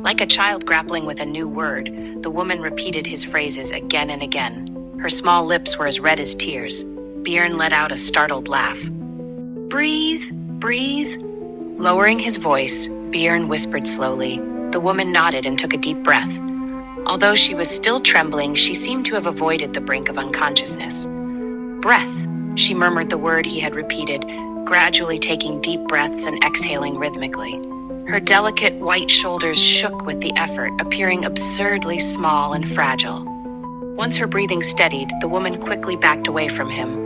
Like a child grappling with a new word, the woman repeated his phrases again and again. Her small lips were as red as tears. Bjorn let out a startled laugh. Breathe, breathe. Lowering his voice, Bjorn whispered slowly. The woman nodded and took a deep breath. Although she was still trembling, she seemed to have avoided the brink of unconsciousness. Breath, she murmured the word he had repeated, gradually taking deep breaths and exhaling rhythmically. Her delicate white shoulders shook with the effort, appearing absurdly small and fragile. Once her breathing steadied, the woman quickly backed away from him.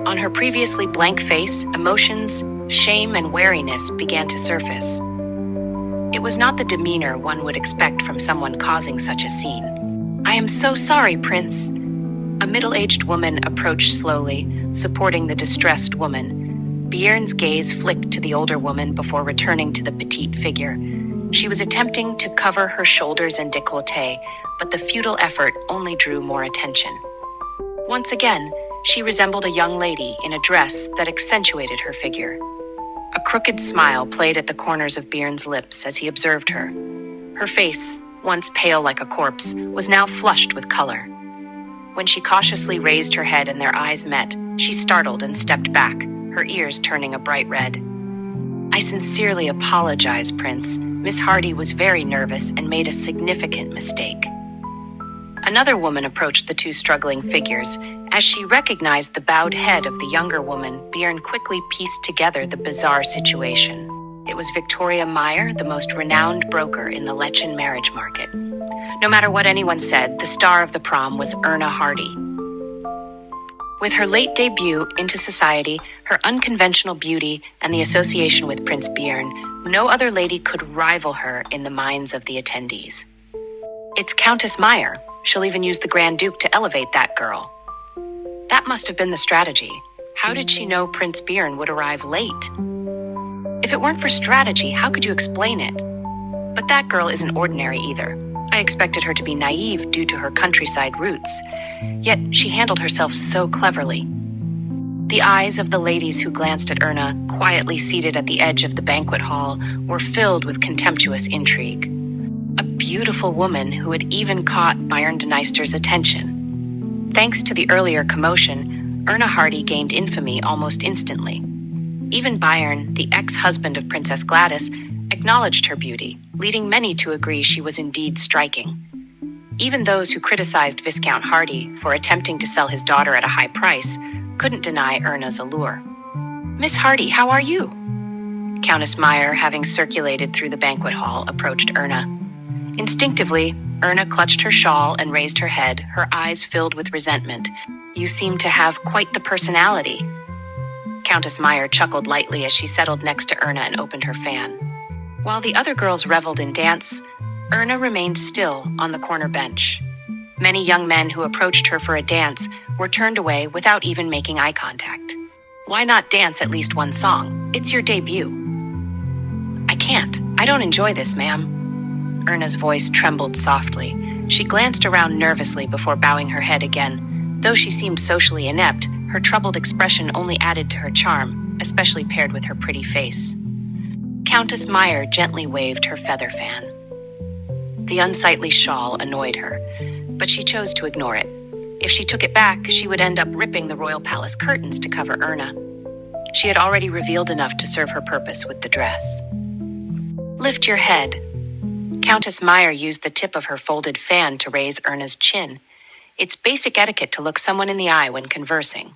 On her previously blank face, emotions, shame, and wariness began to surface. It was not the demeanor one would expect from someone causing such a scene. "I am so sorry, Prince." A middle-aged woman approached slowly, supporting the distressed woman. Bjorn's gaze flicked to the older woman before returning to the petite figure. She was attempting to cover her shoulders and décolleté, but the futile effort only drew more attention. Once again, she resembled a young lady in a dress that accentuated her figure. A crooked smile played at the corners of Bjorn's lips as he observed her. Her face, once pale like a corpse, was now flushed with color. When she cautiously raised her head and their eyes met, she startled and stepped back, her ears turning a bright red. "I sincerely apologize, Prince. Miss Hardy was very nervous and made a significant mistake." Another woman approached the two struggling figures. As she recognized the bowed head of the younger woman, Bjorn quickly pieced together the bizarre situation. It was Victoria Meyer, the most renowned broker in the Lechen marriage market. No matter what anyone said, the star of the prom was Erna Hardy. With her late debut into society, her unconventional beauty, and the association with Prince Bjorn, no other lady could rival her in the minds of the attendees. "It's Countess Meyer. She'll even use the Grand Duke to elevate that girl." That must have been the strategy. How did she know Prince Bjorn would arrive late? If it weren't for strategy, how could you explain it? But that girl isn't ordinary either. I expected her to be naive due to her countryside roots. Yet she handled herself so cleverly. The eyes of the ladies who glanced at Erna, quietly seated at the edge of the banquet hall, were filled with contemptuous intrigue. A beautiful woman who had even caught Bjorn de Neister's attention. Thanks to the earlier commotion, Erna Hardy gained infamy almost instantly. Even Bjorn, the ex-husband of Princess Gladys, acknowledged her beauty, leading many to agree she was indeed striking. Even those who criticized Viscount Hardy for attempting to sell his daughter at a high price couldn't deny Erna's allure. "Miss Hardy, how are you?" Countess Meyer, having circulated through the banquet hall, approached Erna. Instinctively, Erna clutched her shawl and raised her head, her eyes filled with resentment. "You seem to have quite the personality." Countess Meyer chuckled lightly as she settled next to Erna and opened her fan. While the other girls reveled in dance, Erna remained still on the corner bench. Many young men who approached her for a dance were turned away without even making eye contact. Why not dance at least one song? It's your debut. "I can't. I don't enjoy this, ma'am." Erna's voice trembled softly. She glanced around nervously before bowing her head again. Though she seemed socially inept, her troubled expression only added to her charm, especially paired with her pretty face. Countess Meyer gently waved her feather fan. The unsightly shawl annoyed her, but she chose to ignore it. If she took it back, she would end up ripping the royal palace curtains to cover Erna. She had already revealed enough to serve her purpose with the dress. "Lift your head." Countess Meyer used the tip of her folded fan to raise Erna's chin. It's basic etiquette to look someone in the eye when conversing.